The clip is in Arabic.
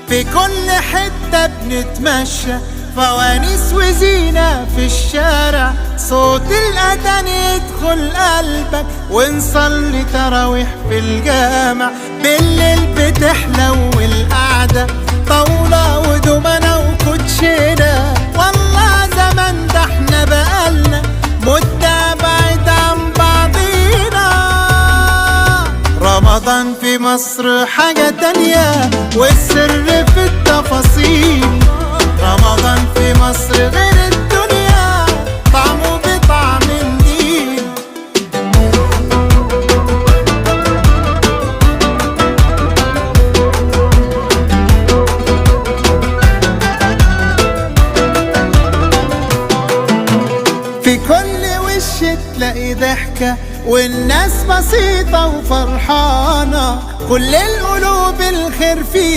في كل حتة بنتمشى، فوانيس وزينة في الشارع، صوت الأذان يدخل قلبك، ونصلي تراويح في الجامع. بالليل بتحلو القعدة، طاولة ودومنة وكوتشينة، والله زمان ده احنا بقالنا مدة بعيد عن بعضينا. رمضان في مصر حاجة تانية، والسر في التفاصيل. رمضان في مصر غير الدنيا، طعمه بطعم النيل. في كل وش تلاقي ضحكة، والناس بسيطة وفرحانة، كل القلوب الخير فيها.